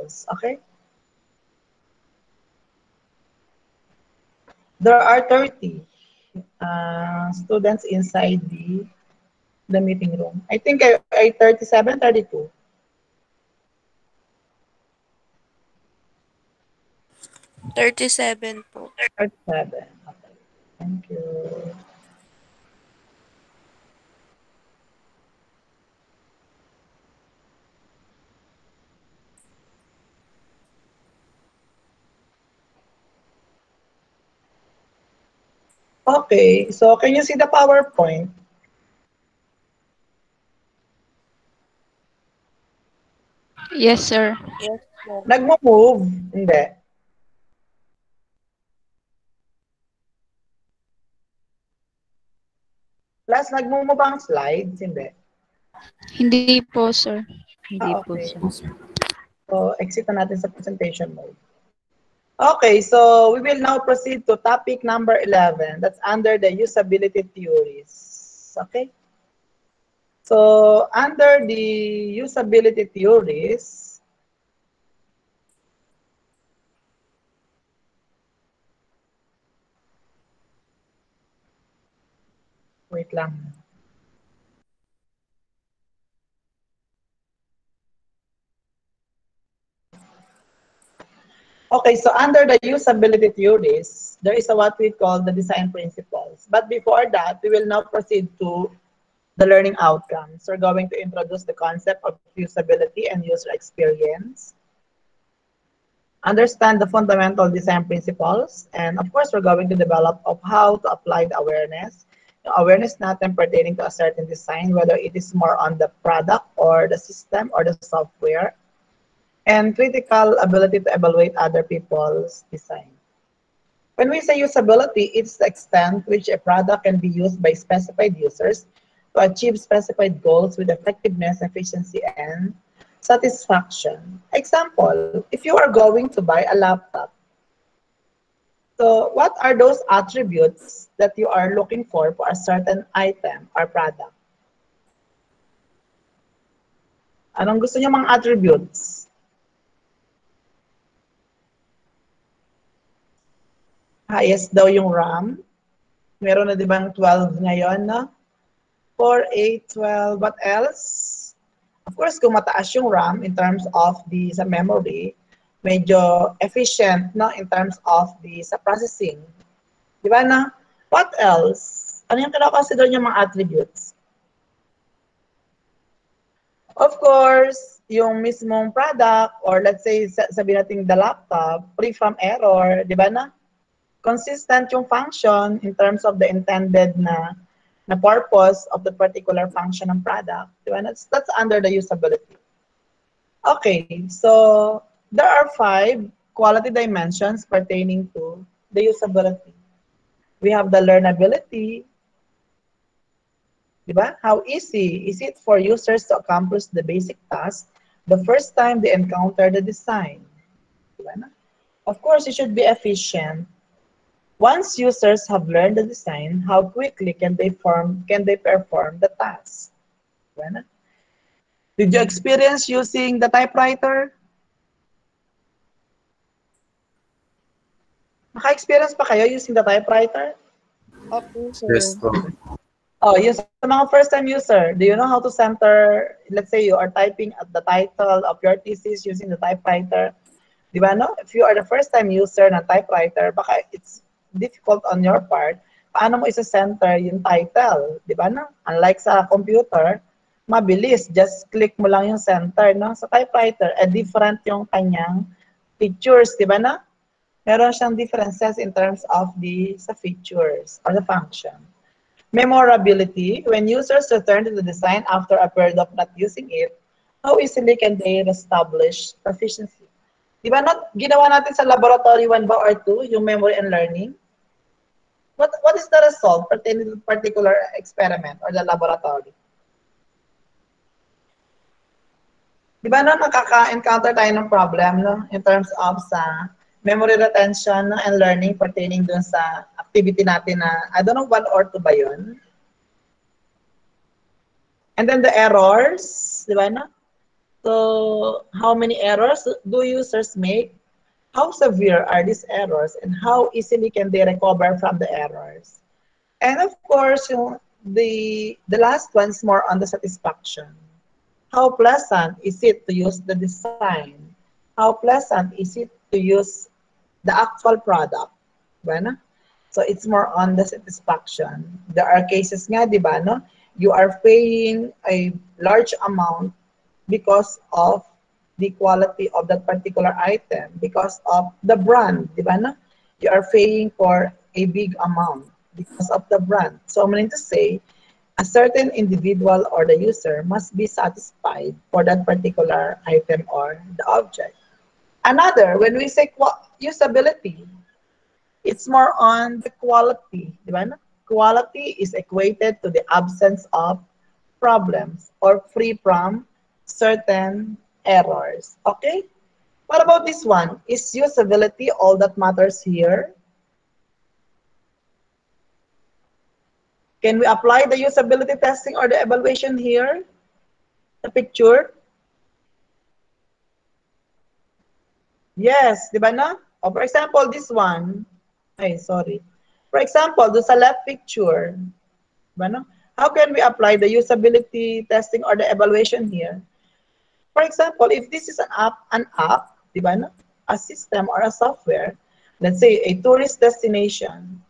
principles. Okay? There are 30 students inside the meeting room. I think I 37, 32. 37 po. 37. Okay. Thank you. Okay, so can you see the PowerPoint? Yes, sir. Yes po. Nagmo-move? Hindi. Plus, nagmo-move ang slides? Hindi. Hindi po, sir. Hindi po, Okay. sir. So, exit na natin sa presentation mode. Okay, so we will now proceed to topic number 11. That's under the usability theories. Okay? So, under the usability theories, wait lang. Okay, so under the usability theories, there is what we call the design principles. But before that, we will now proceed to the learning outcomes. We're going to introduce the concept of usability and user experience, understand the fundamental design principles, and of course, we're going to develop of how to apply the awareness. Awareness not pertaining to a certain design, whether it is more on the product or the system or the software, and critical ability to evaluate other people's design. When we say usability, it's the extent which a product can be used by specified users to achieve specified goals with effectiveness, efficiency, and satisfaction. Example, if you are going to buy a laptop, so what are those attributes that you are looking for a certain item or product? Anong gusto niyo mga attributes? Highest daw yung RAM. Meron na di bang 12 ngayon, no? 4, 8, 12, what else? Of course, kung mataas yung RAM in terms of sa memory, medyo efficient, no? In terms of sa processing. Di ba na? What else? Ano yung kinakonsider nyo mga attributes? Of course, yung mismong product, or let's say, sabihin natin the laptop, free from error, di ba na? Consistent yung function in terms of the intended na purpose of the particular function ng product. Diba? That's under the usability. Okay, so there are 5 quality dimensions pertaining to the usability. We have the learnability. Diba? How easy is it for users to accomplish the basic task the first time they encounter the design? Diba? Of course, it should be efficient. Once users have learned the design, how quickly can they perform the task? Did you experience using the typewriter? Naka-experience pa kayo using the typewriter? Okay, sir. Yes po. Oh, yung sa mga first-time user, do you know how to center, let's say you are typing at the title of your thesis using the typewriter? Di ba, no? If you are the first-time user ng typewriter, baka it's difficult on your part, paano mo isa-center yung title, di ba, no? Unlike sa computer, mabilis, just click mo lang yung center, no? Sa typewriter, different yung kanyang features, di ba, no? Meron siyang differences in terms of sa features or the function. Memorability, when users return to the design after a period of not using it, how easily can they establish proficiency? Di ba, not ginawa natin sa laboratory 1 ba or 2, yung memory and learning? What is the result pertaining to particular experiment or the laboratory? Di ba, no, nakaka-encounter tayo ng problem, no, in terms of sa memory retention, no, and learning pertaining dun sa activity natin na, I don't know, 1 or 2 ba yun? And then the errors, di ba, no? So how many errors do users make? How severe are these errors and how easily can they recover from the errors? And of course, the last one is more on the satisfaction. How pleasant is it to use the design? How pleasant is it to use the actual product? Diba, no? So it's more on the satisfaction. There are cases nga, di ba, no? You are paying a large amount because of the quality of that particular item, because of the brand, di ba, no? You are paying for a big amount because of the brand. So meaning to say, a certain individual or the user must be satisfied for that particular item or the object. Another, when we say usability, it's more on the quality. Di ba? Quality is equated to the absence of problems or free from certain errors. Okay? What about this one? Is usability all that matters here? Can we apply the usability testing or the evaluation here? The picture? Yes, di ba na? O, for example, this one. Ay, sorry. For example, do sa left picture, di ba no? How can we apply the usability testing or the evaluation here? For example, if this is an app, di ba no? A system or a software, let's say a tourist destination,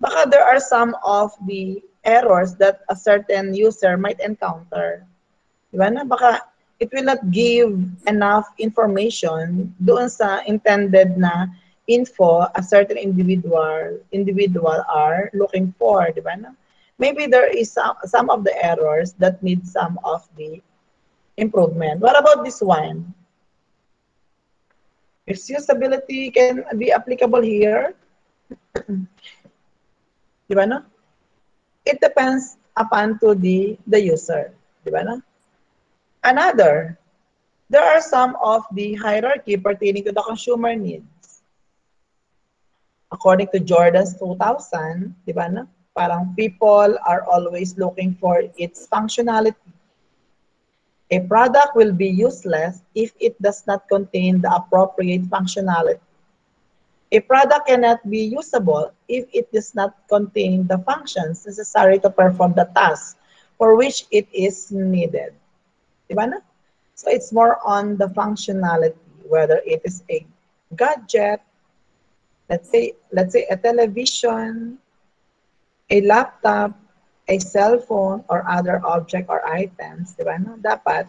baka there are some of the errors that a certain user might encounter. Di ba na? Baka it will not give enough information doon sa intended na info a certain individual are looking for, di ba na? Maybe there is some of the errors that need some of the improvement. What about this one? Is usability can be applicable here? Di ba na? It depends upon to the user, di ba na? Another, there are some of the hierarchy pertaining to the consumer needs. According to Jordan's 2000, di ba na? Parang people are always looking for its functionality. A product will be useless if it does not contain the appropriate functionality. A product cannot be usable if it does not contain the functions necessary to perform the task for which it is needed. Diba na? So it's more on the functionality, whether it is a gadget, let's say a television, a laptop, a cell phone, or other object or items, diba no? Dapat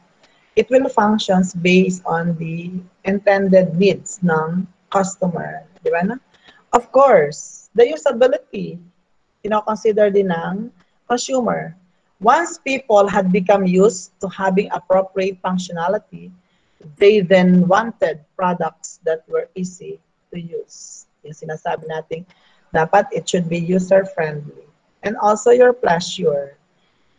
it will functions based on the intended needs ng customer, diba no? Of course, the usability, consider din ng consumer. Once people had become used to having appropriate functionality, they then wanted products that were easy to use. Yung sinasabi natin, dapat it should be user-friendly. And also your pleasure.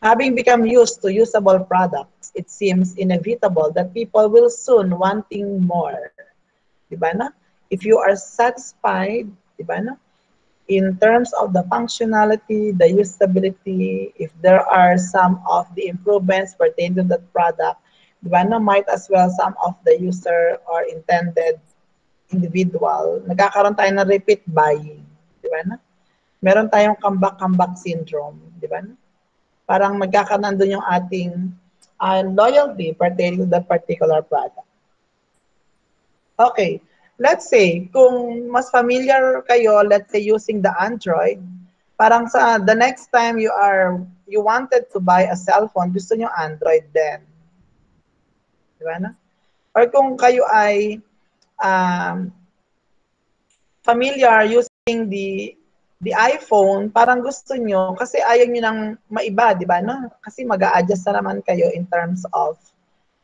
Having become used to usable products, it seems inevitable that people will soon wanting more. Diba na? If you are satisfied, diba na? In terms of the functionality, the usability, if there are some of the improvements pertaining to that product, diba na, might as well some of the user or intended individual, nagkakaroon tayo ng repeat buying, diba na? Meron tayong comeback syndrome, diba na? Parang magkakaroon doon yung ating loyalty pertaining to that particular product. Okay. Let's say, kung mas familiar kayo, let's say using the Android, parang sa the next time you wanted to buy a cell phone, gusto nyo Android din. Di ba na? Or kung kayo ay familiar using the iPhone, parang gusto nyo, kasi ayaw nyo nang maiba, di ba na? Kasi mag-a-adjust na naman kayo in terms of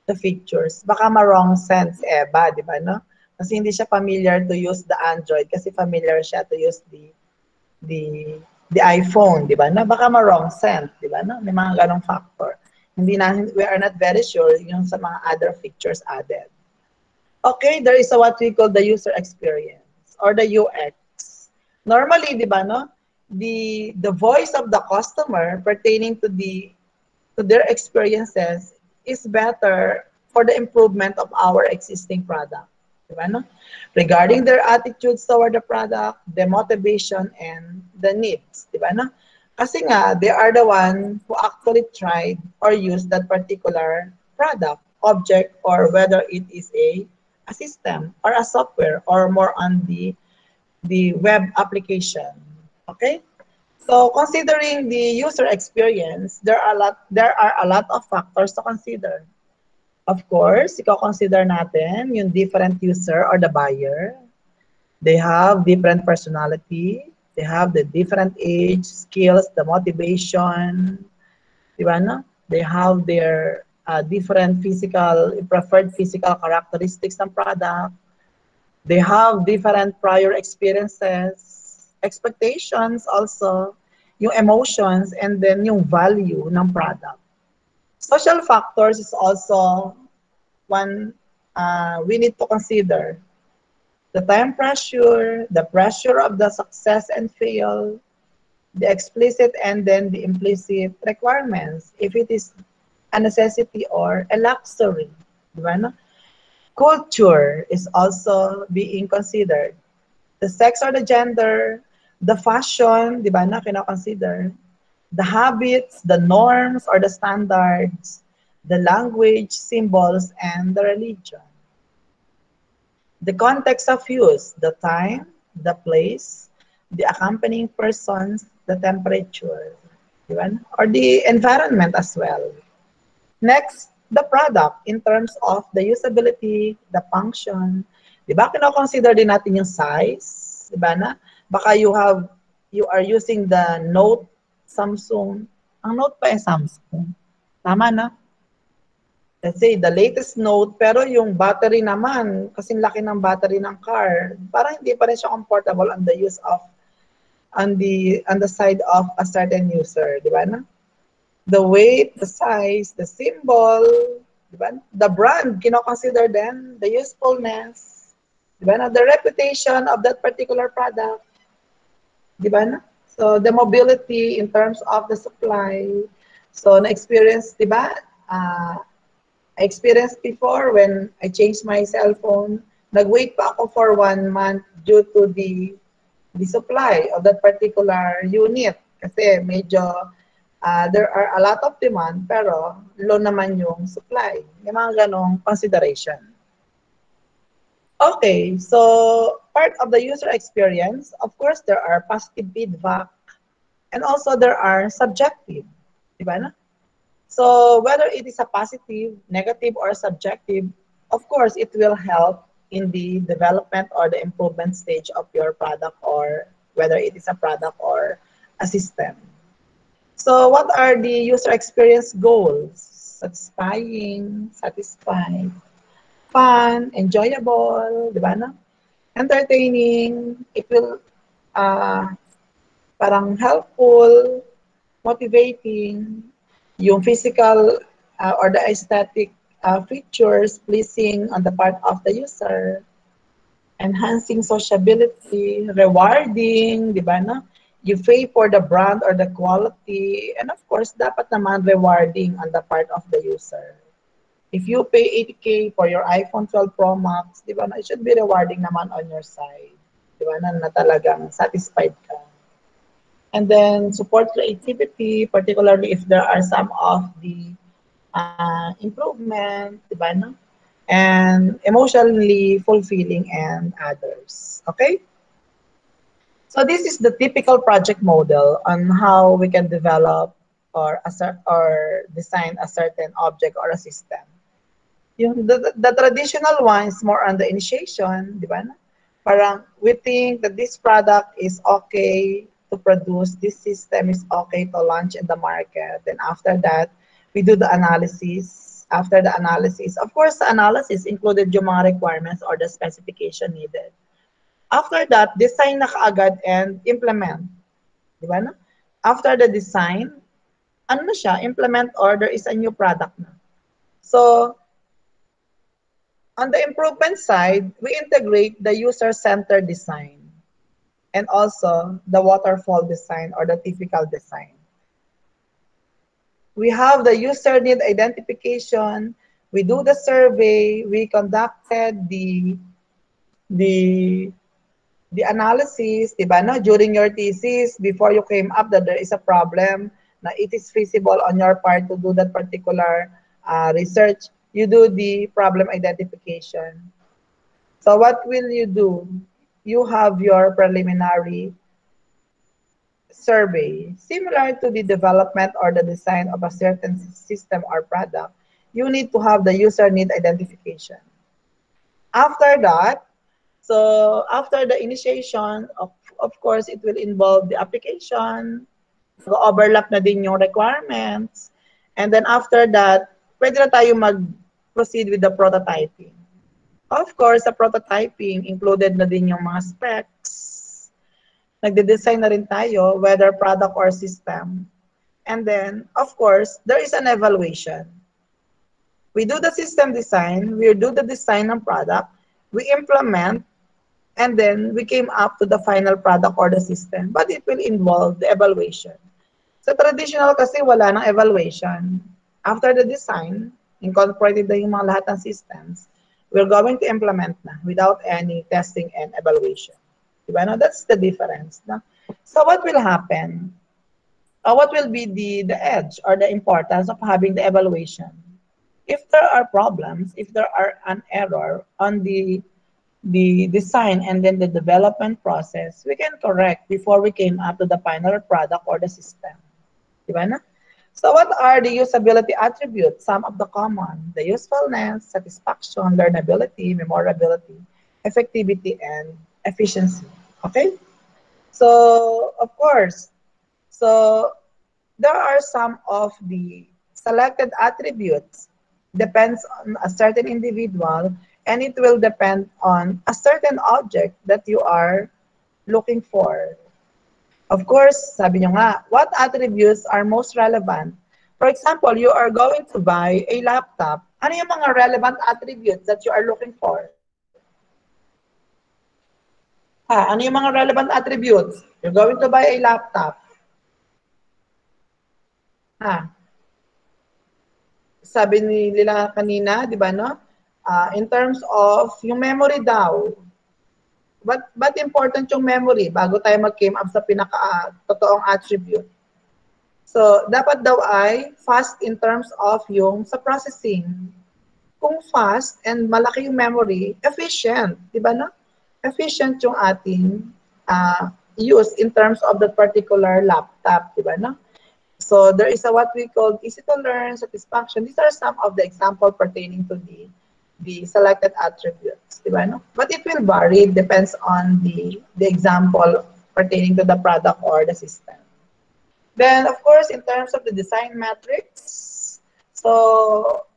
the features. Baka ma-wrong sense, ba, di ba no? Kasi hindi siya familiar to use the Android kasi familiar siya to use the iPhone, di ba? Na baka ma-wrong sense, di ba? No? May mga ganong factor. We are not very sure yung sa mga other features added. Okay, there is what we call the user experience or the UX. Normally, di ba, no? The voice of the customer pertaining to their experiences is better for the improvement of our existing product. Diba, no? Regarding their attitudes toward the product, the motivation, and the needs. Diba, no? Kasi nga, they are the one who actually tried or used that particular product, object, or whether it is a system or a software or more on the web application. Okay? So considering the user experience, there are a lot of factors to consider. Of course, i-consider natin yung different user or the buyer. They have different personality, they have the different age, skills, the motivation, di ba, no? They have their different preferred physical characteristics ng product. They have different prior experiences, expectations also, yung emotions, and then yung value ng product. Social factors is also one we need to consider. The time pressure, the pressure of the success and fail, the explicit and then the implicit requirements, if it is a necessity or a luxury. Di ba, no? Culture is also being considered. The sex or the gender, the fashion, di ba na, kina-consider. The habits, the norms or the standards, the language, symbols, and the religion. The context of use, the time, the place, the accompanying persons, the temperature, di ba? Or the environment as well. Next, the product in terms of the usability, the function. Di ba, kino-consider din natin yung size, di ba na? Baka you are using the Note Samsung. Ang Note pa ay Samsung. Tama na? Let's say, the latest Note, pero yung battery naman, kasing laki ng battery ng car, parang hindi pa rin siya comfortable on the use of, on the side of a certain user, di ba na? The weight, the size, the symbol, di ba? The brand, kino-consider din, the usefulness, di ba na? The reputation of that particular product, di ba na? So, the mobility in terms of the supply. So, na-experience, di ba? I experienced before when I changed my cell phone, nag-wait pa ako for 1 month due to the supply of that particular unit. Kasi medyo there are a lot of demand pero low naman yung supply. Yung mga ganong consideration. Okay, so part of the user experience, of course, there are positive feedback and also there are subjective. Diba na? So whether it is a positive, negative, or subjective, of course, it will help in the development or the improvement stage of your product or whether it is a product or a system. So what are the user experience goals? Satisfying, satisfied, fun, enjoyable, di ba na? Entertaining, it will parang helpful, motivating, yung physical or the aesthetic features pleasing on the part of the user, enhancing sociability, rewarding, di ba na? You pay for the brand or the quality, and of course, dapat naman rewarding on the part of the user. If you pay 80K for your iPhone 12 Pro Max, di ba na? It should be rewarding naman on your side. Di ba na talagang satisfied ka. And then support creativity, particularly if there are some of the improvement, diba, no? And emotionally fulfilling and others. Okay? So this is the typical project model on how we can develop or design a certain object or a system. The traditional one is more on the initiation, diba, no? Parang we think that this product is okay to produce, this system is okay to launch in the market. Then after that, we do the analysis. After the analysis, of course, the analysis included yung mga requirements or the specification needed. After that, design na kaagad and implement. Di ba na? After the design, ano na siya? Implement or there is a new product na. So, on the improvement side, we integrate the user-centered design and also the waterfall design or the typical design. We have the user need identification, We do the survey, we conducted the the analysis, di ba, no? During your thesis, before you came up that there is a problem, na it is feasible on your part to do that particular research, you do the problem identification. So what will you do? You have your preliminary survey. Similar to the development or the design of a certain system or product, you need to have the user need identification. After that, so after the initiation, of course, it will involve the application, mag-overlap na din yung requirements, and then after that, pwede na tayo mag-proceed with the prototyping. Of course, sa prototyping, included na din yung mga specs. Nagde-design na rin tayo, whether product or system. And then, of course, there is an evaluation. We do the system design, we do the design ng product, we implement, and then we came up to the final product or the system. But it will involve the evaluation. Sa traditional kasi wala nang evaluation. After the design, incorporated na yung mga lahat ng systems, we're going to implement na without any testing and evaluation. Diba? No? That's the difference. No? So what will happen? What will be the edge or the importance of having the evaluation? If there are problems, if there are an error on the design and then the development process, we can correct before we came up to the final product or the system. Diba na? So what are the usability attributes? Some of the common, the usefulness, satisfaction, learnability, memorability, effectivity, and efficiency. Okay? So, of course, so there are some of the selected attributes depends on a certain individual, and it will depend on a certain object that you are looking for. Of course, sabi nyo nga, what attributes are most relevant? For example, you are going to buy a laptop. Ano yung mga relevant attributes that you are looking for? Ano yung mga relevant attributes? You're going to buy a laptop. Sabi nila kanina, di ba, no? In terms of yung memory daw, but important yung memory bago tayo mag-came up sa pinaka-totoong attribute. So, dapat daw ay fast in terms of yung sa processing. Kung fast and malaki yung memory, efficient, di ba, no? Efficient yung ating use in terms of that particular laptop, di ba, no? So, there is what we call easy to learn, satisfaction. These are some of the examples pertaining to the selected attributes, di ba, no? But it will vary, depends on the example pertaining to the product or the system. Then, of course, in terms of the design metrics, so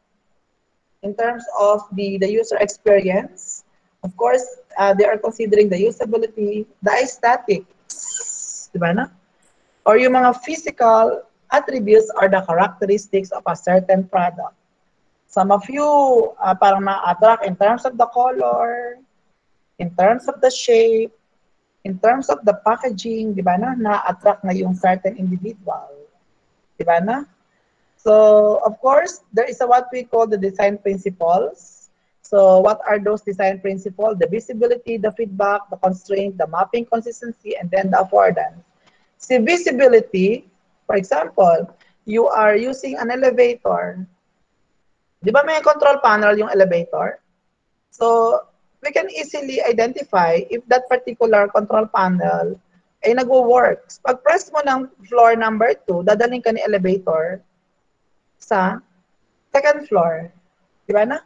in terms of the user experience, of course, they are considering the usability, the aesthetics, di ba, no? Or yung mga physical attributes or the characteristics of a certain product. Some of you parang na-attract in terms of the color, in terms of the shape, in terms of the packaging, di ba na? Na-attract na yung certain individual. Di ba na? So, of course, there is what we call the design principles. So, what are those design principles? The visibility, the feedback, the constraint, the mapping consistency, and then the affordance. See, visibility, for example, you are using an elevator. Di ba may control panel yung elevator? So, we can easily identify if that particular control panel ay nagwo-work. Pag press mo ng floor number 2, dadaling ka ni elevator sa second floor. Di ba na?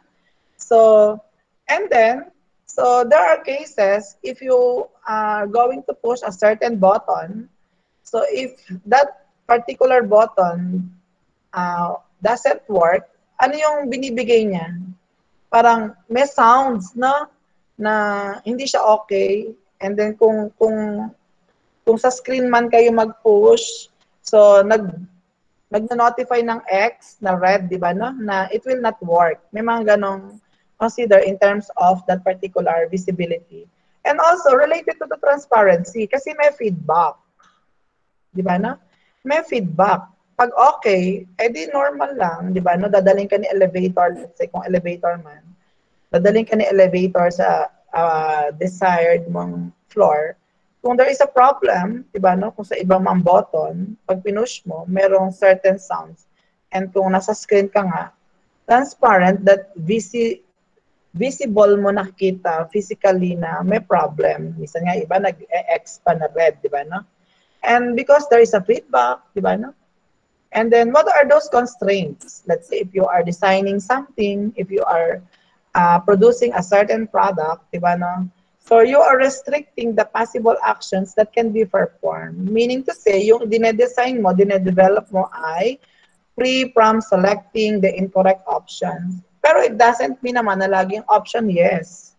So, and then, so there are cases if you are going to push a certain button, so if that particular button doesn't work, ano yung binibigay niya? Parang may sounds, no? Na hindi siya okay. And then kung sa screen man kayo mag-push, so nag-notify ng X na red, di ba, no? Na it will not work. May mga ganong consider in terms of that particular visibility. And also related to the transparency kasi may feedback. Di ba, no? May feedback. pag okay, edi normal lang, di ba? No, dadaling ka ni elevator, let's say kung elevator man, dadaling ka ni elevator sa desired mong floor. Kung there is a problem, di ba, no? Kung sa ibang mang button, pag pinush mo, merong certain sounds. And kung nasa screen ka nga, transparent that visible mo nakikita physically na may problem. Minsan nga iba nag-X pa na red, di ba, no? And because there is a feedback, di ba, no? And then what are those constraints? Let's say if you are designing something, if you are producing a certain product, di ba, no? So you are restricting the possible actions that can be performed. Meaning to say, yung dinedesign mo, dinedevelop mo ay free from selecting the incorrect options. Pero it doesn't mean naman na laging option yes.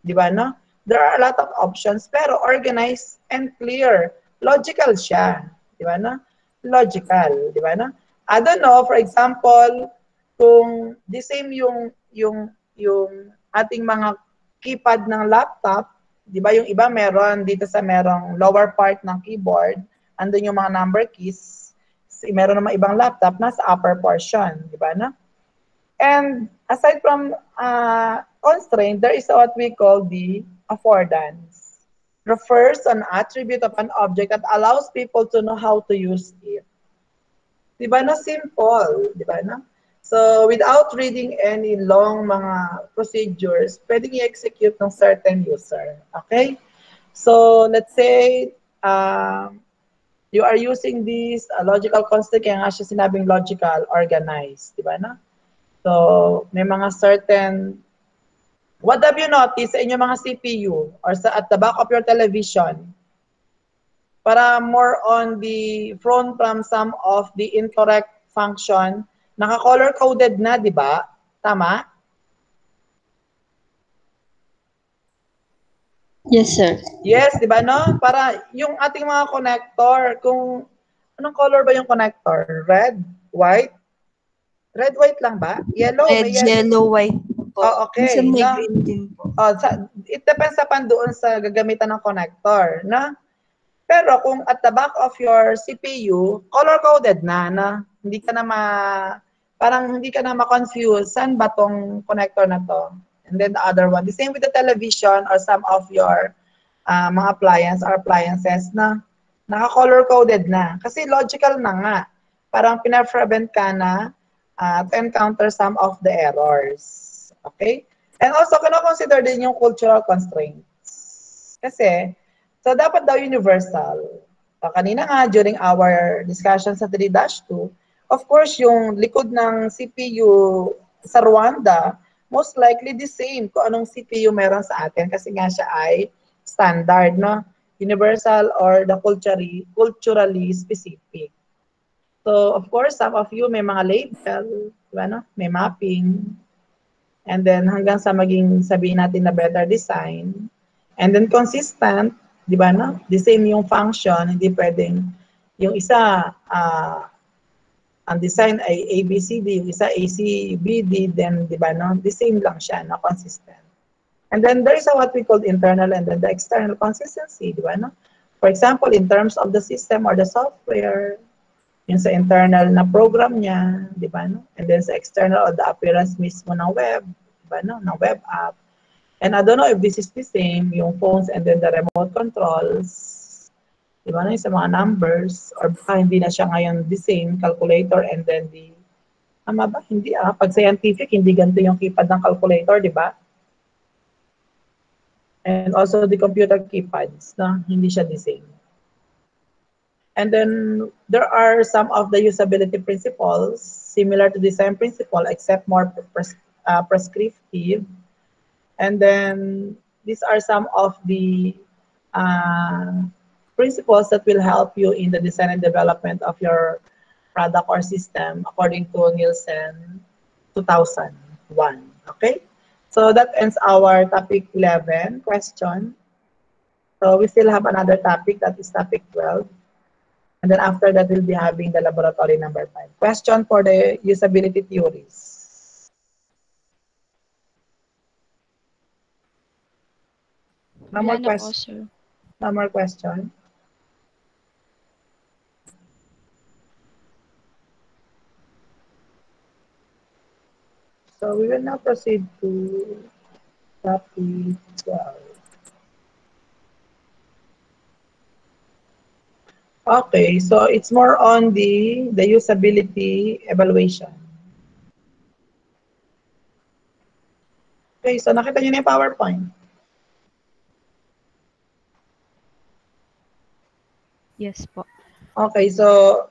Di ba, no? There are a lot of options, pero organized and clear. Logical siya. Di ba, no? Logical. Di ba, no? I don't know, for example, kung the same yung ating mga keypad ng laptop, di ba, yung iba meron dito sa merong lower part ng keyboard, andun yung mga number keys, meron naman ibang laptop nasa upper portion, di ba, no? And aside from constraint, there is what we call the affordance. Refers to an attribute of an object that allows people to know how to use it. Di ba na simple? Di ba na? So, without reading any long mga procedures, pwedeng i-execute ng certain user. Okay? So, let's say, you are using this logical constraint, kaya nga siya sinabing logical, organized. Di ba na? So, may mga certain, what have you noticed sa inyong mga CPU or at the back of your television? Para more on the prone from some of the incorrect function, naka-color coded na, di ba? Tama? Yes, sir. Yes, di ba, no? Para yung ating mga connector, kung anong color ba yung connector? Red? White? Red, white lang ba? Yellow? Red, May yellow. yellow, white po. Oh, okay. Minsan may No? green din po. Oh, it depends upon doon sa gagamitan ng connector, no? Pero kung at the back of your CPU, color-coded na hindi ka na parang hindi ka na ma-confuse saan ba tong connector na to. And then the other one, the same with the television or some of your mga appliances na naka-color-coded na. Kasi logical na nga. Parang pina-prevent ka na to encounter some of the errors. Okay? And also, kino-consider din yung cultural constraints. Kasi, so dapat daw universal. Kanina nga, during our discussion sa 3-2, of course, yung likod ng CPU sa Rwanda, most likely the same kung anong CPU meron sa atin kasi nga siya ay standard, no? Universal or the culturally specific. So, of course, some of you may mga label, diba, no? May mapping, and then hanggang sa maging sabihin natin na better design, and then consistent, di ba, no? The same yung function, hindi pwedeng yung isa ang design ay ABCD, yung isa ACBD, then di ba, no? The same lang siya, no? Consistent. And then there is what we call internal and then the external consistency, di ba, no? For example, in terms of the system or the software, yung sa internal na program niya, di ba, no? And then sa external or the appearance mismo ng web, di ba, no? Ng web app. And I don't know if this is the same, yung phones and then the remote controls, di ba, no? Yung sa mga numbers, or baka hindi na siya ngayon the same, calculator and then the, tama ba? Hindi pag scientific, hindi ganito yung keypad ng calculator, di ba? And also the computer keypads, no? Hindi siya the same. And then there are some of the usability principles similar to design principle except more prescriptive. And then these are some of the principles that will help you in the design and development of your product or system according to Nielsen 2001. Okay? So that ends our topic 11 question. So we still have another topic, that is topic 12. And then after that, we'll be having the laboratory number 5. Question for the usability theories. No more Wala na po, question? sir. No more question? So we will now proceed to topic 12. Okay, so it's more on the usability evaluation. Okay, so nakita niyo na yung PowerPoint. Yes po. Okay, so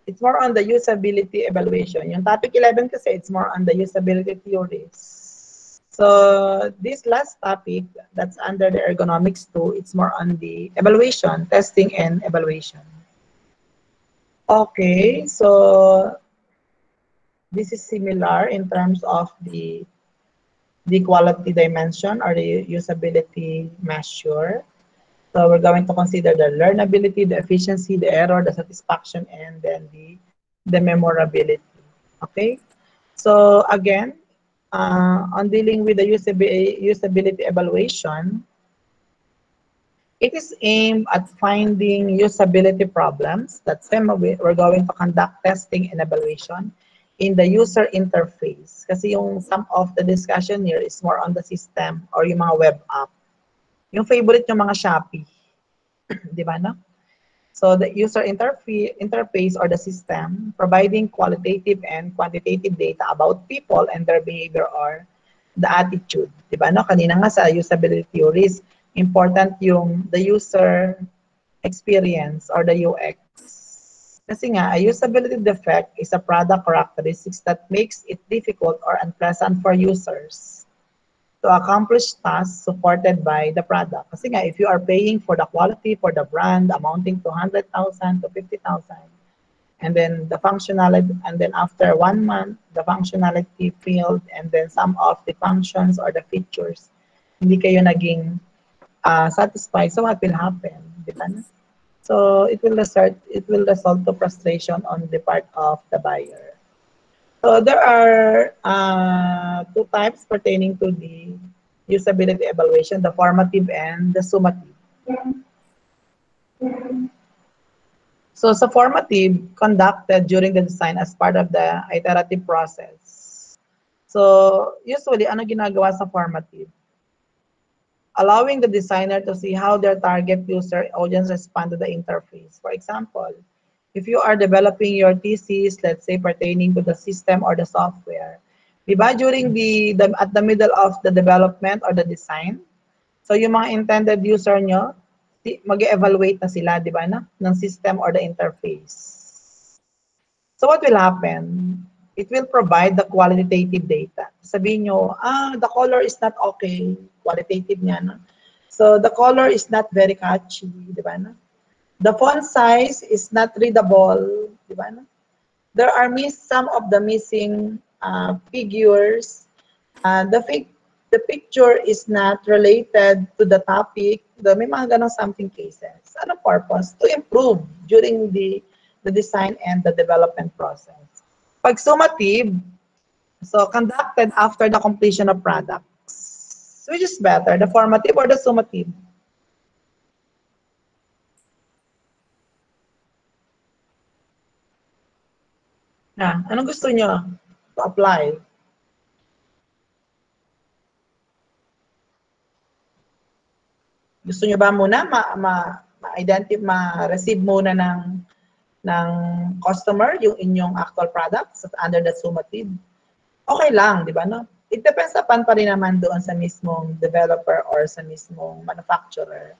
it's more on the usability evaluation. Yung topic 11 kasi, it's more on the usability theories. So this last topic that's under the ergonomics 2, it's more on the evaluation, testing and evaluation. Okay, so this is similar in terms of the quality dimension or the usability measure. So we're going to consider the learnability, the efficiency, the error, the satisfaction, and then the memorability. Okay. So again, on dealing with the usability evaluation, it is aimed at finding usability problems. That's why we're going to conduct testing and evaluation in the user interface. Kasi yung some of the discussion here is more on the system or yung mga web app. Yung favorite yung mga Shopee. Di ba, no? So the user interface or the system providing qualitative and quantitative data about people and their behavior or the attitude. Diba, no? Kanina nga sa usability theories, important yung the user experience or the UX. Kasi nga, a usability defect is a product characteristics that makes it difficult or unpleasant for users to accomplish tasks supported by the product. Kasi nga, if you are paying for the quality for the brand amounting to 100,000 to 50,000, and then the functionality, and then after 1 month, the functionality failed, and then some of the functions or the features, hindi kayo naging satisfied, so what will happen? Di ba? So it will result to frustration on the part of the buyer. So there are two types pertaining to the usability evaluation, the formative and the summative. So sa formative, conducted during the design as part of the iterative process. So usually, ano ginagawa sa formative? Allowing the designer to see how their target user audience respond to the interface. For example, if you are developing your thesis, let's say pertaining to the system or the software, di ba during at the middle of the development or the design, so yung mga intended user nyo, mag-evaluate na sila, di ba, ng system or the interface. So what will happen? It will provide the qualitative data. Sabihin nyo, the color is not okay. Qualitative niya, no? So the color is not very catchy, di ba, no? The font size is not readable, di ba, no? There are some of the missing figures. The picture is not related to the topic. May mga ganong something cases. Anong purpose? To improve during the design and the development process. Pag summative, so conducted after the completion of products. Which is better, the formative or the summative? Anong gusto nyo to apply? Gusto nyo ba muna ma-receive muna ng customer yung inyong actual products under the summative? Okay lang, di ba, no? It depends upon pa rin naman doon sa mismong developer or sa mismong manufacturer.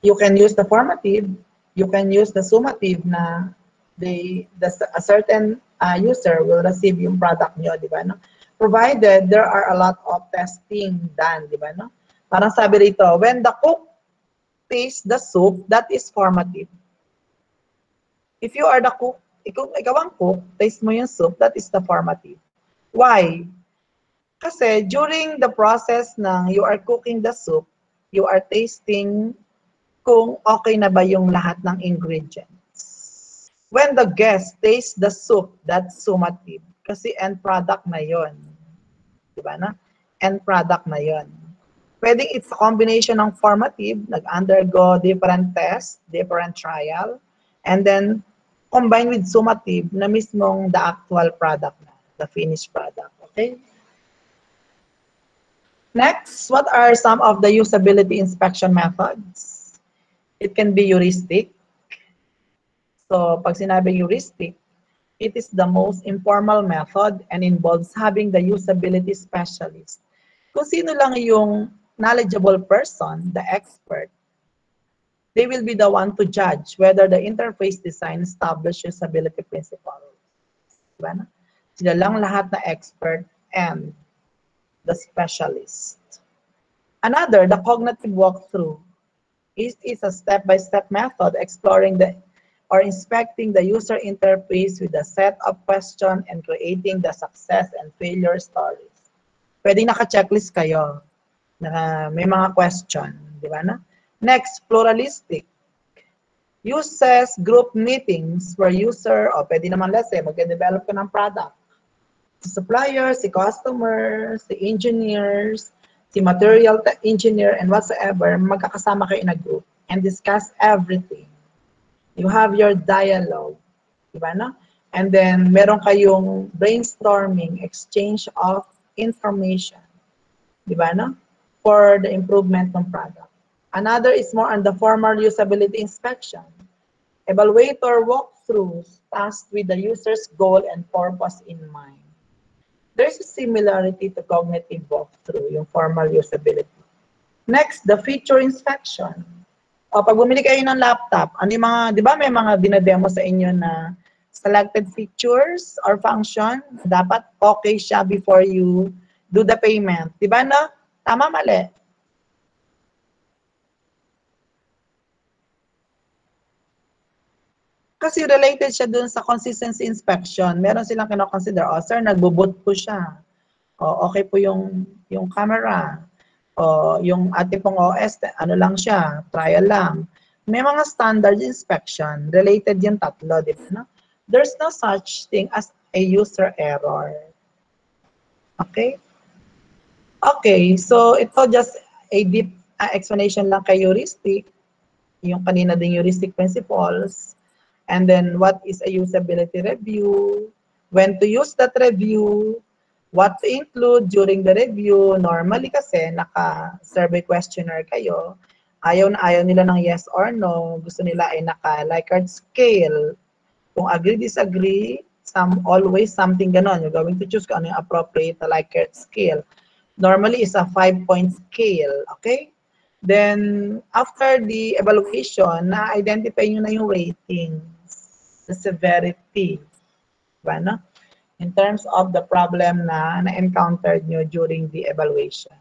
You can use the formative, you can use the summative na a certain user will receive yung product nyo, di ba, no? Provided there are a lot of testing done, di ba, no? Parang sabi rito, when the cook tastes the soup, that is formative. If you are the cook, ikaw ang cook, taste mo yung soup, that is the formative. Why? Kasi during the process ng you are cooking the soup, you are tasting kung okay na ba yung lahat ng ingredients. When the guest tastes the soup, that's summative. Kasi end product na yon. Diba na? End product na yon. Pwedeng it's a combination ng formative, nag-undergo different tests, different trial, and then combined with summative na mismong the actual product na, the finished product. Okay. Next, what are some of the usability inspection methods? It can be heuristic. So, pag sinabi heuristic, it is the most informal method and involves having the usability specialist. Kung sino lang yung knowledgeable person, the expert, they will be the one to judge whether the interface design establishes usability principles. Diba? Sila lang lahat na expert and the specialist. Another, the cognitive walkthrough. It is a step-by-step method exploring the or inspecting the user interface with a set of questions and creating the success and failure stories. Pwede naka-checklist kayo na may mga question, di ba na? Next, pluralistic. Uses group meetings where user, o pwede naman let's say, mag-develop ka ng product. Si suppliers, si customers, si engineers, si material engineer, and whatsoever, magkakasama kayo in a group and discuss everything. You have your dialogue, di ba na? And then, meron kayong brainstorming, exchange of information, di ba na? For the improvement ng product. Another is more on the formal usability inspection. Evaluator walkthroughs tasked with the user's goal and purpose in mind. There's a similarity to cognitive walkthrough, yung formal usability. Next, the feature inspection. O, pag bumili kayo ng laptop, ano yung mga, di ba may mga dinademo sa inyo na selected features or function, dapat okay siya before you do the payment. Di ba na? Tama, mali? Kasi related siya dun sa consistency inspection. Meron silang kinoconsider, oh sir, nagbo-boot po siya. O, okay po yung camera. O, yung ating pong OS, ano lang siya, trial lang. May mga standard inspection, related yung tatlo, di ba? No? There's no such thing as a user error. Okay? Okay, so ito just a deep explanation lang kay heuristic, yung kanina din heuristic principles, and then what is a usability review, when to use that review, what to include during the review. Normally kasi naka-survey questionnaire kayo, ayaw na ayaw nila ng yes or no, gusto nila ay naka-Likert scale. Kung agree, disagree, always something ganon. You're going to choose kung ano yung appropriate na Likert scale. Normally is a 5-point scale, okay? Then, after the evaluation, na-identify nyo na yung ratings, the severity, diba, no? In terms of the problem na na-encountered nyo during the evaluation.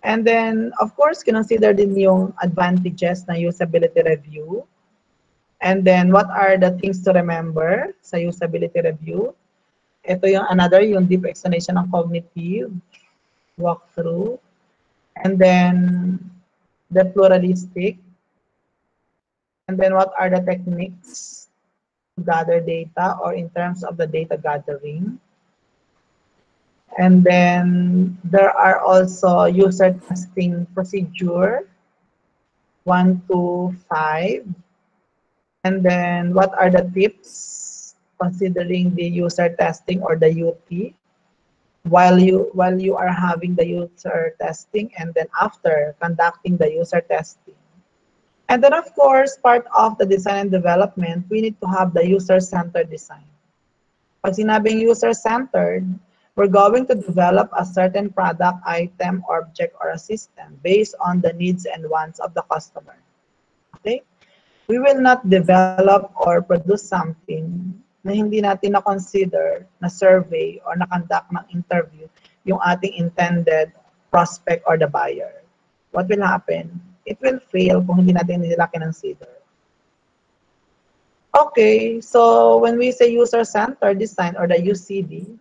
And then, of course, consider din yung advantages na usability review. And then, what are the things to remember sa usability review? Ito yung yung deep explanation ng cognitive walkthrough. And then, the pluralistic. And then, what are the techniques to gather data or in terms of the data gathering? And then there are also user testing procedure 1 to 5. And then what are the tips considering the user testing or the UT while you are having the user testing and then after conducting the user testing. And then of course, part of the design and development, we need to have the user-centered design. Pag sinabing user-centered, we're going to develop a certain product, item, object, or a system based on the needs and wants of the customer. Okay? We will not develop or produce something na hindi natin na-consider, na survey, or na-conduct ng interview yung ating intended prospect or the buyer. What will happen? It will fail kung hindi natin nila kinonsider. Okay, so when we say user-centered design or the UCD,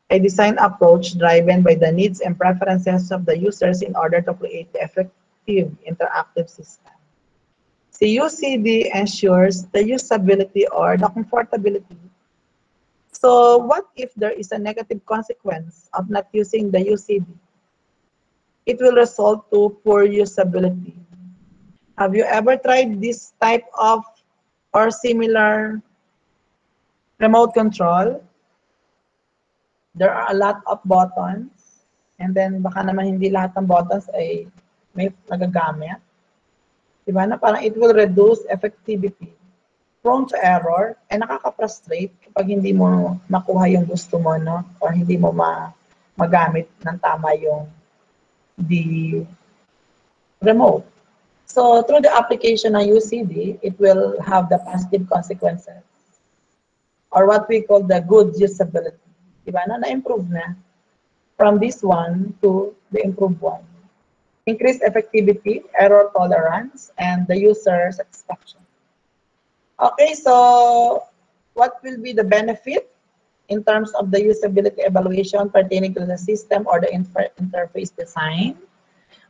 a design approach driven by the needs and preferences of the users in order to create the effective interactive system. The UCD ensures the usability or the comfortability. So what if there is a negative consequence of not using the UCD? It will result to poor usability. Have you ever tried this type of or similar remote control? there are a lot of buttons, and then baka naman hindi lahat ng buttons ay may nagagamit. Diba na parang it will reduce effectivity, prone to error, and nakaka-frustrate kapag hindi mo makuha yung gusto mo, no? Or hindi mo magamit ng tama yung the remote. So through the application ng UCD, it will have the positive consequences, or what we call the good usability. Diba na na-improve na from this one to the improved one. Increased effectivity, error tolerance, and the user satisfaction. Okay, so what will be the benefit in terms of the usability evaluation pertaining to the system or the interface design?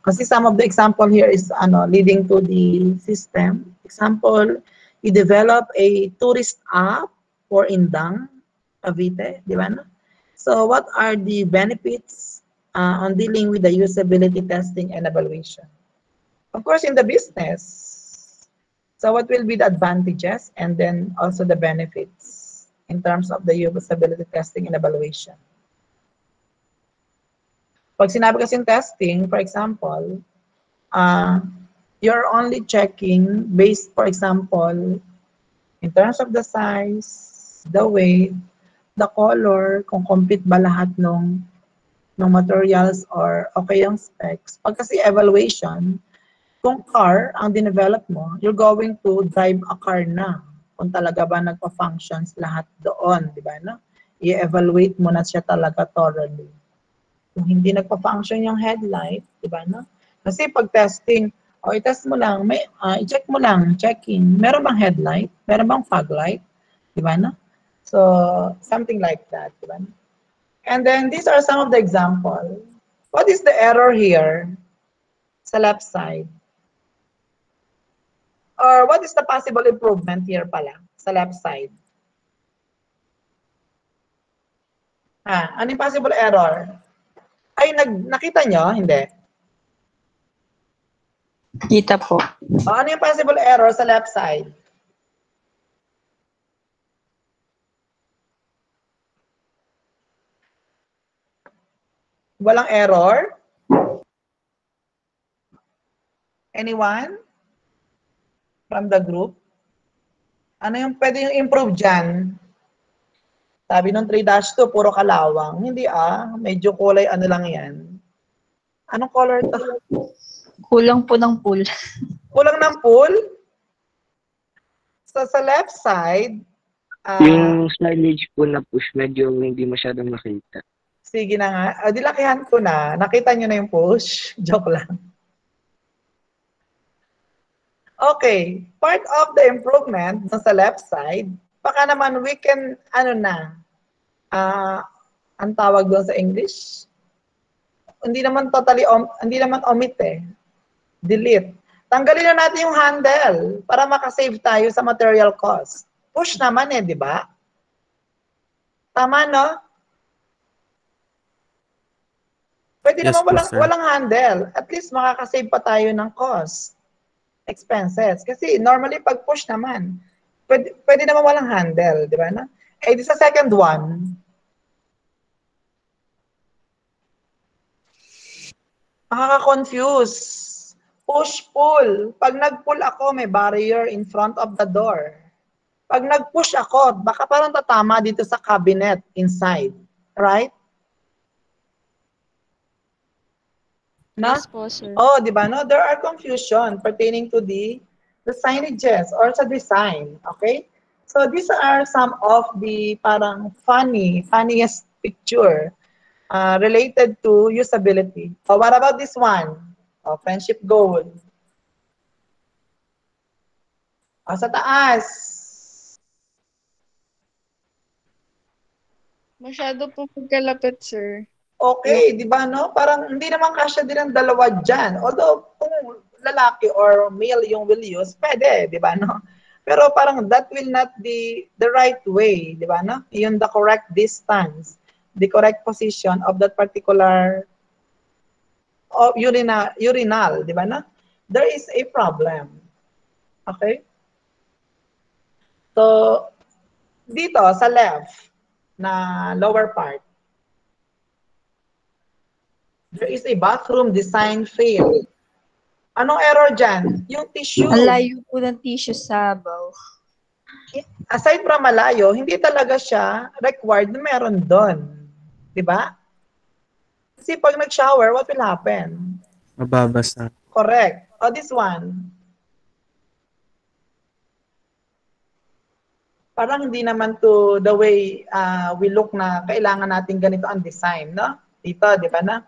Kasi some of the example here is leading to the system. Example, you develop a tourist app for Indang, Cavite, di ba? So what are the benefits on dealing with the usability testing and evaluation? Of course, in the business. So what will be the advantages and then also the benefits in terms of the usability testing and evaluation? Pag sinabi kasing testing, for example, you're only checking based, for example, in terms of the size, the weight, the color, kung complete ba lahat ng materials or okay yung specs. Pag kasi evaluation, kung car ang dinevelop mo, you're going to drive a car na. Kung talaga ba nagpa-functions lahat doon, di ba? No? I-evaluate mo na siya talaga thoroughly. Kung hindi nagpa-function yung headlight, di ba? No? Kasi pag testing, i-test mo lang, i-check mo lang, checking, meron bang headlight? Meron bang fog light? Di ba? No? So, something like that. Di ba? And then, these are some of the examples. What is the error here sa left side? Or what is the possible improvement here pala sa left side? Ano yung possible error? Ay, nakita nyo? Hindi. Kita po. Ano yung possible error sa left side? Walang error? Anyone? From the group? Ano yung pwede yung improve dyan? Sabi nung 3-2, puro kalawang. Hindi medyo kulay ano lang yan. Anong color to? Kulang po ng pool. Kulang ng pool? So sa left side, yung signage po na push, medyo hindi masyadong makita. Sige na nga. Dilakihan ko na. Nakita nyo na yung push? Joke lang. Okay. Part of the improvement sa left side, baka naman we can, ang tawag doon sa English? Hindi naman totally, hindi naman omit delete. Tanggalin na natin yung handle para makasave tayo sa material cost. Push naman di ba? Tama, no? Pwede Yes, naman po, walang handle. At least makakasave pa tayo ng cost, expenses. Kasi normally pag push naman, pwede naman walang handle, di ba? No? Di sa second one, makaka-confuse. Push-pull. Pag nag-pull ako, may barrier in front of the door. Pag nag-push ako, baka parang tatama dito sa cabinet inside. Right? Na? Yes po, sir. Di ba? No? There are confusion pertaining to the signages or sa design. Okay? So these are some of the parang funniest picture related to usability. So what about this one? Friendship goal. Sa taas. Masyado pong magkalapit, sir. Okay, di ba no? Parang hindi naman kasya din ang dalawa dyan. Although, kung lalaki or male yung will use, pwede, di ba no? Pero parang that will not be the right way, di ba no? Yung the correct distance, the correct position of that particular urinal, di ba no? There is a problem. Okay? So, dito sa left na lower part, There is a bathroom design fail. Anong error dyan? Yung tissue. Ang layo po ng tissue sa sabaw. Aside from malayo, hindi talaga siya required na meron doon. Diba? Kasi pag nag-shower, what will happen? Mababasa. Correct. Oh, this one. Parang hindi naman to the way we look na kailangan natin ganito ang design, no? Dito, di ba na?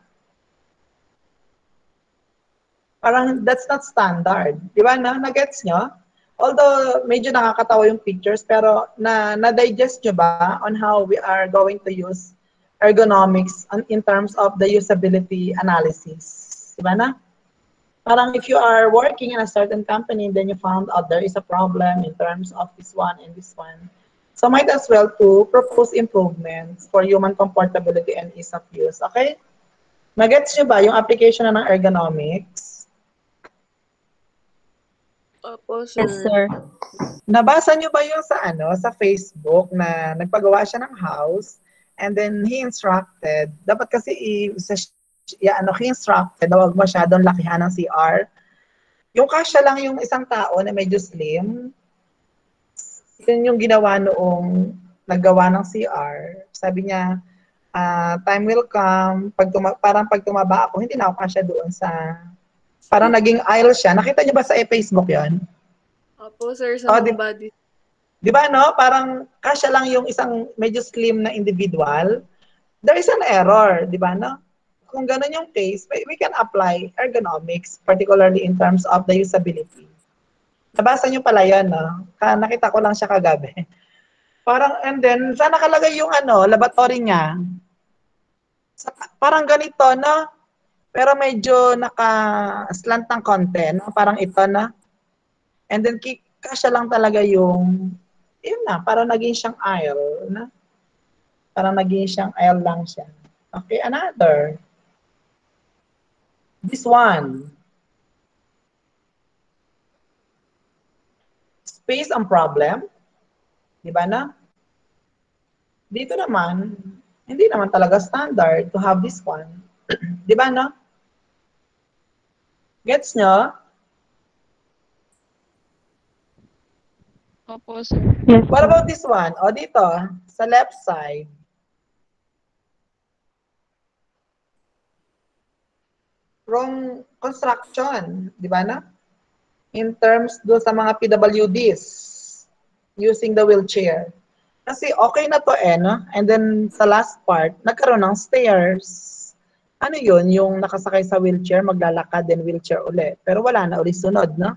Parang that's not standard. Di ba na? Nagets nyo? Although medyo nakakatawa yung pictures, pero na-digest nyo ba on how we are going to use ergonomics in terms of the usability analysis? Di ba na? Parang if you are working in a certain company, then you found out there is a problem in terms of this one and this one. So might as well to propose improvements for human comfortability and ease of use. Okay? Nagets nyo ba yung application na ng ergonomics? Opo, sir. Yes, sir. Nabasa nyo ba yung sa Facebook na nagpagawa siya ng house and then he instructed, dapat kasi he instructed na huwag masyadong lakihan ng CR. Yung kasya lang yung isang tao na medyo slim, yun yung ginawa noong naggawa ng CR. Sabi niya, time will come, parang pag tumaba ako, hindi na ako kasya doon sa, parang naging aisle siya. Nakita niyo ba sa Facebook yon? Opo, sir, sa mga body. Di ba, no? Parang kasya lang yung isang medyo slim na individual. There is an error, di ba, no? Kung ganun yung case, we can apply ergonomics, particularly in terms of the usability. Nabasa nyo pala yan, no? Nakita ko lang siya kagabi. Parang, and then, saan nakalagay yung laboratory niya? Parang ganito, no? Pero medyo naka-slant ng konti, no? Parang ito, no? And then, kasya lang talaga yung, yun na, parang naging siyang aisle, no? Parang naging siyang aisle lang siya. Okay, another. This one. Space ang problem. Di ba na? Dito naman, hindi naman talaga standard to have this one. Di ba na? Gets nyo? Opo, sir. Yes, What sir. about this one? O dito, sa left side. Wrong construction, di ba na? In terms do sa mga PWDs using the wheelchair. Kasi okay na to no? And then sa last part, nagkaroon ng stairs. Ano yun? Yung nakasakay sa wheelchair, maglalakad, then wheelchair ulit. Pero wala na ulit sunod, no?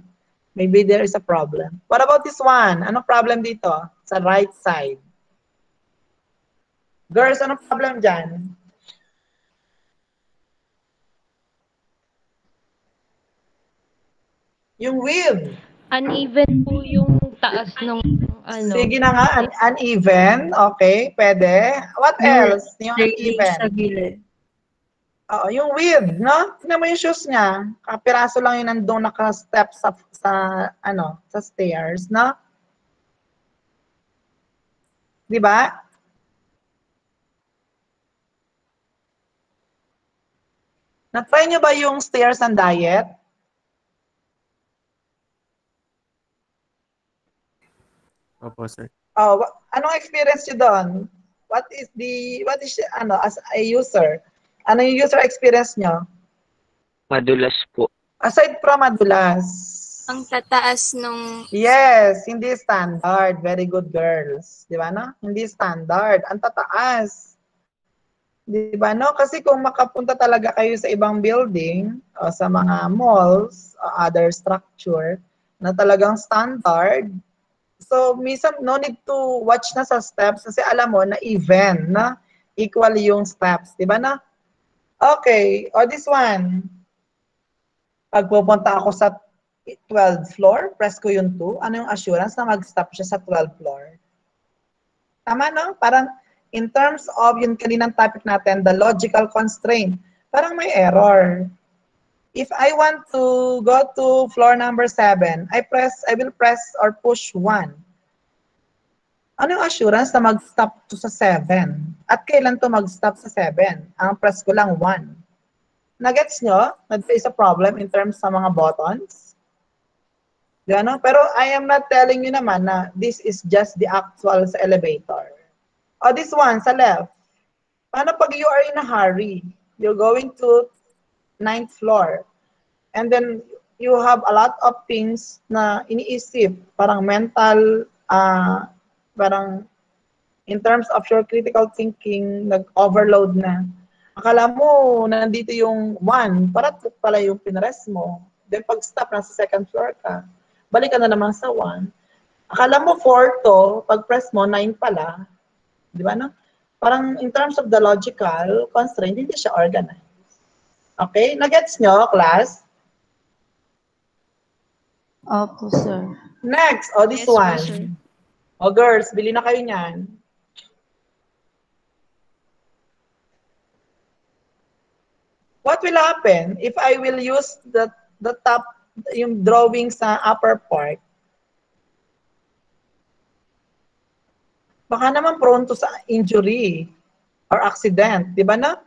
Maybe there is a problem. What about this one? Anong problem dito? Sa right side. Girls, anong problem dyan? Yung width. Uneven po yung taas ng Sige na nga, uneven. Okay, pwede. What else? Yung Railing uneven. sa gilid. Oo, yung width, no? Tingnan mo yung shoes niya. Kapiraso lang yung nandun naka-step sa stairs, no? Di ba? Na-try nyo ba yung stairs and diet? Opo, sir. Oh, anong experience nyo doon? What is as a user? Ano yung user experience nyo? Madulas po. Aside from madulas. Ang tataas nung... Yes, hindi standard. Very good, girls. Di ba, no? Hindi standard. Ang tataas. Di ba, no? Kasi kung makapunta talaga kayo sa ibang building o sa mga malls o other structure na talagang standard, so minsan no need to watch na sa steps kasi alam mo na even na equal yung steps. Di ba, na? Okay. O this one. Pag pupunta ako sa 12th floor, press ko yung 2. Ano yung assurance na mag-stop siya sa 12th floor? Tama, no? Parang in terms of yung kaninang topic natin, the logical constraint, parang may error. If I want to go to floor number 7, I will press or push 1. Ano yung assurance na mag-stop to sa 7? At kailan to mag-stop sa 7? Ang press ko lang 1. Nagets nyo? There is a problem in terms sa mga buttons. Di ba, no? Pero I am not telling you naman na this is just the actual sa elevator. O this one, sa left. Paano pag you are in a hurry? You're going to 9th floor. And then you have a lot of things na iniisip. Parang mental, parang in terms of your critical thinking, nag-overload na. Akala mo, nandito yung 1, parat pala yung pinrest mo. Then pag stop, nasa 2nd floor ka. Balik ka na naman sa 1. Akala mo 4 to, pag press mo, 9 pala. Di ba, no? Parang in terms of the logical constraint, hindi siya organized. Okay? Nagets nyo, class? Opo, sir. Next, this Yes po, one. sir. Girls, bili na kayo niyan. What will happen if I will use the top, yung drawing sa upper part? Baka naman prone to sa injury or accident, di ba na?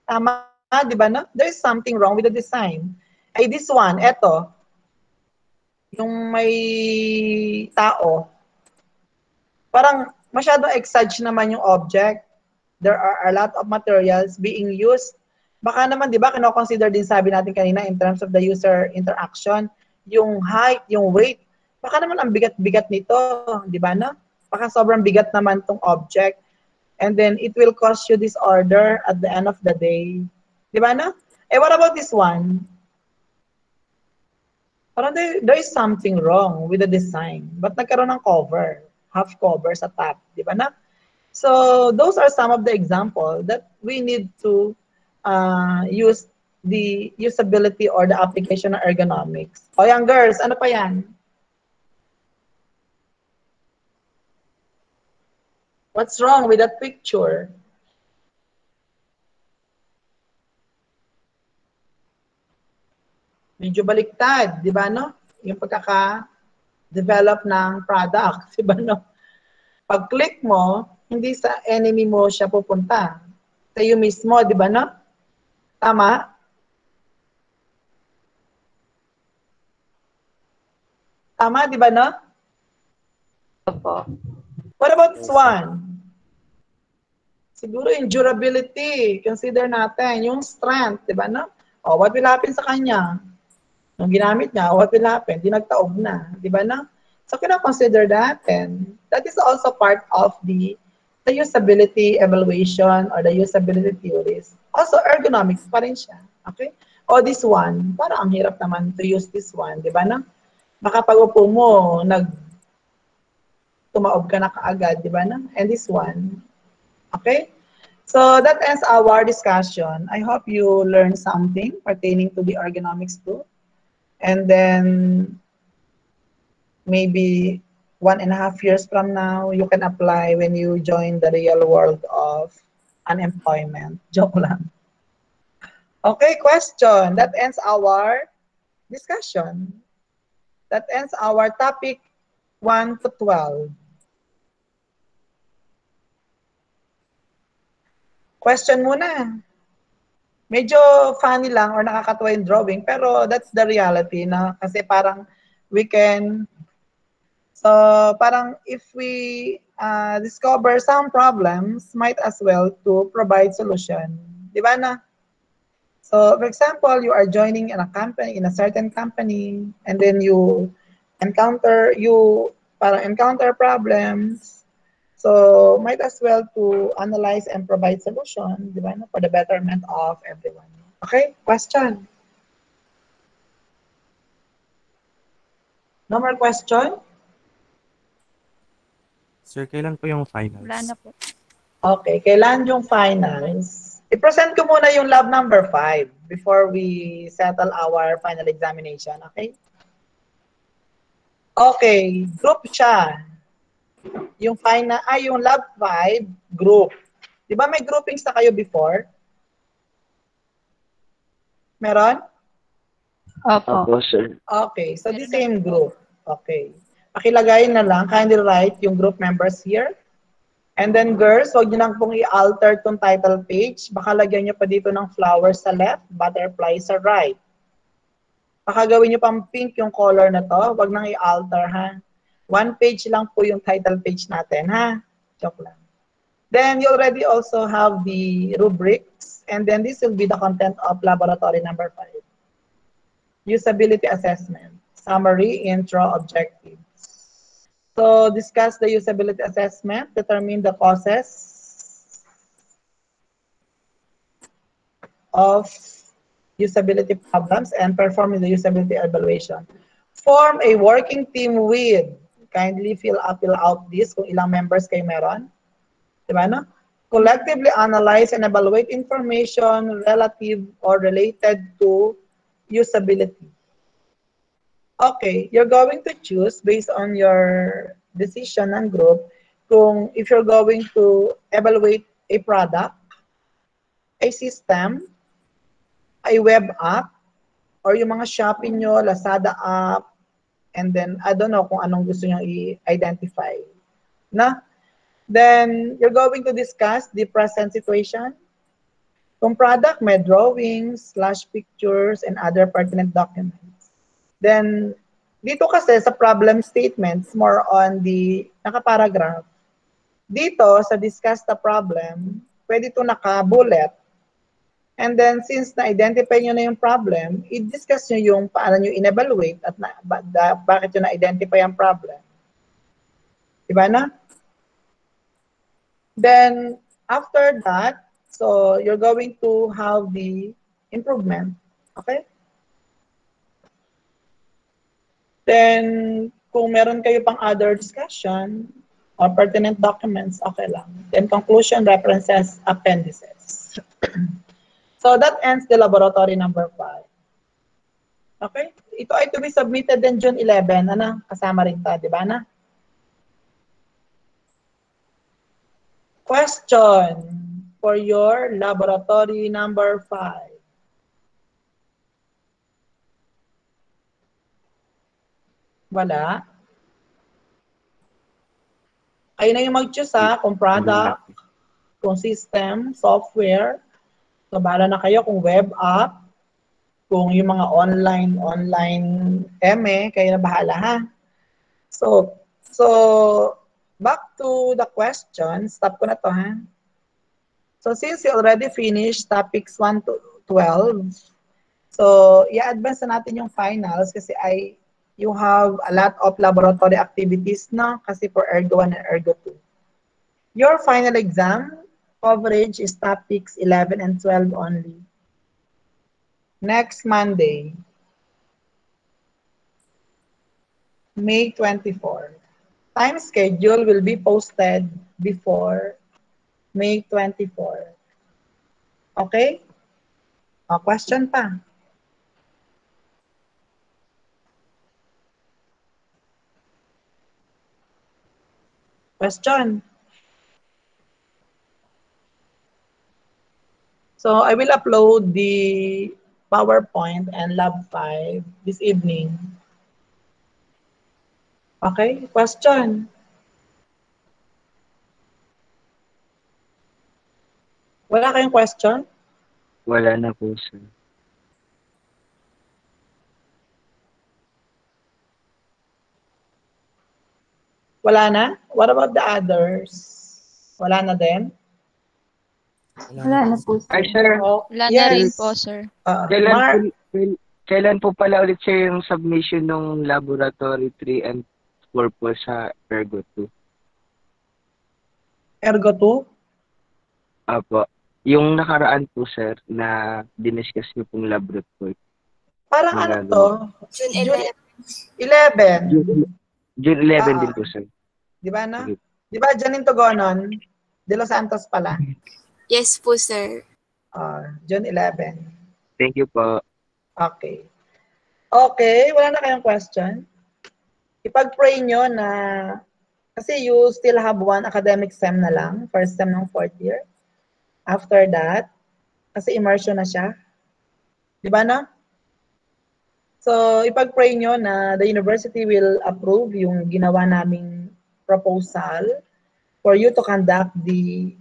Tama, di ba na? There is something wrong with the design. Ay, this one, eto. Yung may tao. Parang masyadong exage naman yung object. There are a lot of materials being used. Baka naman, di ba, kino-consider din sabi natin kanina in terms of the user interaction, yung height, yung weight. Baka naman ang bigat-bigat nito, di ba na? Baka sobrang bigat naman tong object. And then it will cause you disorder at the end of the day. Di ba na? Eh, what about this one? Parang there is something wrong with the design. Ba't nagkaroon ng cover? Half cover sa top. Di ba na? So, those are some of the examples that we need to use the usability or the application of ergonomics. O yan, girls, ano pa yan? What's wrong with that picture? Medyo baliktad, di ba, no? Yung pagkaka-develop ng product, di ba, no? Pag-click mo, hindi sa enemy mo siya pupunta. Sa iyo mismo, di ba, no? Tama? Tama, di ba, no? Opo. What about this one? Siguro yung durability, consider natin. Yung strength, di ba, no? O, what will happen sa kanya? Nung ginamit niya, what will happen? Di nagtaob na, di ba, no? So, kina-consider natin. That is also part of the usability evaluation or the usability theories. Also, ergonomics pa rin siya. Okay? O, this one, parang ang hirap naman to use this one, di ba, no? Baka pag upo mo, tumaob ka na kaagad, di ba, no? And this one. Okay? So, that ends our discussion. I hope you learned something pertaining to the ergonomics too. And then, maybe 1.5 years from now, you can apply when you join the real world of unemployment. Joke lang. Okay, question. That ends our discussion. That ends our topic 1 to 12. Question muna. Medyo funny lang or nakakatawa yung drawing, pero that's the reality na kasi parang we can, so parang if we discover some problems, might as well to provide solution. Di ba na? So, for example, you are joining in a company, in a certain company, and then you encounter problems. So, might as well to analyze and provide solution, di ba, for the betterment of everyone. Okay, question? No more question? Sir, kailan po yung finals? Wala na po. Okay, kailan yung finals? I-present ko muna yung lab number 5 before we settle our final examination, okay? Okay, group siya. Yung final, yung lab 5, group. Di ba may groupings na kayo before? Meron? Opo. Opo, sir. Okay, so the same group. Okay. Pakilagay na lang, kindly write yung group members here. And then girls, huwag nyo nang pong i-alter tong title page. Baka lagyan nyo pa dito ng flowers sa left, butterfly sa right. Baka gawin nyo pang pink yung color na to. Huwag nang i-alter, ha? One page lang po yung title page natin, ha? Joke lang. Then you already also have the rubrics. And then this will be the content of laboratory number 5. Usability assessment. Summary, intro, objectives. So discuss the usability assessment, determine the causes of usability problems, and perform the usability evaluation. Form a working team with, kindly fill out this kung ilang members kayo meron. Diba, no? Collectively analyze and evaluate information relative or related to usability. Okay, you're going to choose based on your decision and group kung if you're going to evaluate a product, a system, a web app, or yung mga Shopee nyo, Lazada app, and then I don't know kung anong gusto nyo i-identify. Na? Then you're going to discuss the present situation. Kung product, may drawings, /pictures, and other pertinent documents. Then, dito kasi sa problem statements, more on the nakaparagraph. Dito, sa discuss the problem, pwede ito naka-bullet. And then, since na-identify nyo na yung problem, i-discuss nyo yung paano nyo in-evaluate at bakit nyo na-identify ang problem. Diba na? Then, after that, so you're going to have the improvement. Okay? Then, kung meron kayo pang other discussion or pertinent documents, okay lang. Then, conclusion, references, appendices. So, that ends the laboratory number 5. Okay? Ito ay to be submitted in June 11. Ano? Kasama rin ta, di ba na? Question for your laboratory number 5. Wala. Kayo na yung mag-choose ha, kung product, kung system, software. So, bahala na kayo kung web app, kung yung mga online kayo na bahala ha. So, back to the question. Stop ko na to ha. So, since you already finished topics 1 to 12, so, i-advance na natin yung finals kasi you have a lot of laboratory activities na kasi for Ergo 1 and Ergo 2. Your final exam coverage is topics 11 and 12 only. Next Monday, May 24. Time schedule will be posted before May 24. Okay? Question pa? Question. So I will upload the PowerPoint and Lab 5 this evening. Okay, question. Wala kayong question? Wala na po, sir. Wala na? What about the others? Wala na din? Wala na po, Ay, sir. sir. Oh, Wala na yes. rin po, sir. Kailan po pala ulit siya yung submission ng Laboratory 3 and 4 po sa Ergo 2? Ergo 2? Apo. Yung nakaraan po, sir, na diniscuss niyo pong lab report. Parang ano to? June 11. 11. June 11 din po, sir. Di ba na? Okay. Di ba Janine Togonon? De Los Santos pala. Yes po, sir. June 11. Thank you po. Okay. Okay, wala na kayong question? Ipag-pray nyo na, kasi you still have one academic sem na lang, first sem ng 4th year. After that, kasi immersion na siya. Di ba na? So, ipag-pray nyo na the university will approve yung ginawa naming proposal for you to conduct the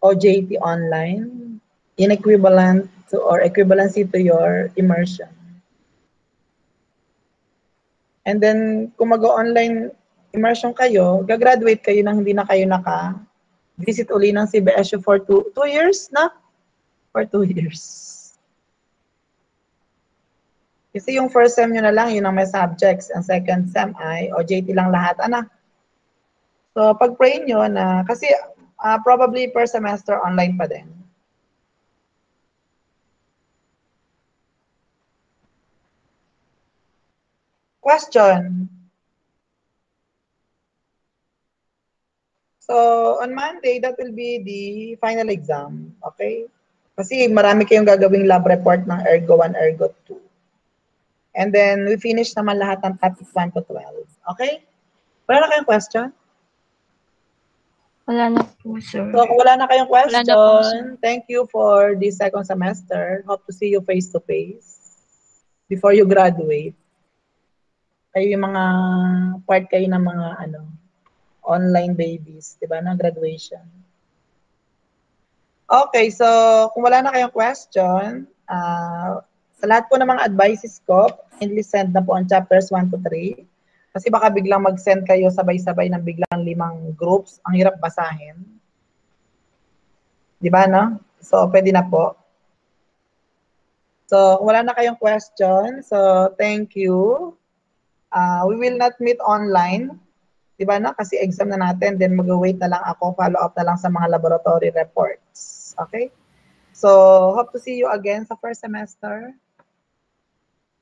OJT online in equivalent to or equivalency to your immersion. And then, kung mag-online immersion kayo, gagraduate kayo nang hindi na kayo visit uli ng CBSU for 2 years na? For 2 years. Kasi yung first sem nyo na lang, yun ang may subjects. Ang second sem ay OJT lang lahat. So, pag-pray nyo na, kasi probably per semester online pa din. Question. So, on Monday, that will be the final exam. Okay? Kasi marami kayong gagawing lab report ng Ergo 1, Ergo 2. And then, we finish naman lahat ng topics 1 to 12. Okay? Wala na kayong question? Wala na po, sir. So, kung wala na kayong question, Wala na po, sir. thank you for the second semester. Hope to see you face to face before you graduate. Kayo yung mga part kayo ng mga online babies, di ba, na graduation. Okay, so kung wala na kayong question, sa lahat po ng mga advices ko, kindly send na po ang chapters 1 to 3. Kasi baka biglang mag-send kayo sabay-sabay ng biglang 5 groups. Ang hirap basahin. Di ba, no? So, pwede na po. So, kung wala na kayong question, so thank you. We will not meet online. Diba na? Kasi exam na natin, then mag-wait na lang ako, follow up na lang sa mga laboratory reports. Okay? So, hope to see you again sa first semester.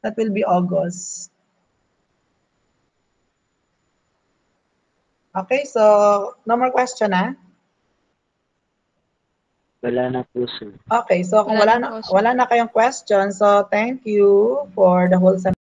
That will be August. Okay, so no more question, ha? Wala na po, sir. Okay, so kung Wala na po, sir. wala na kayong question, so thank you for the whole semester.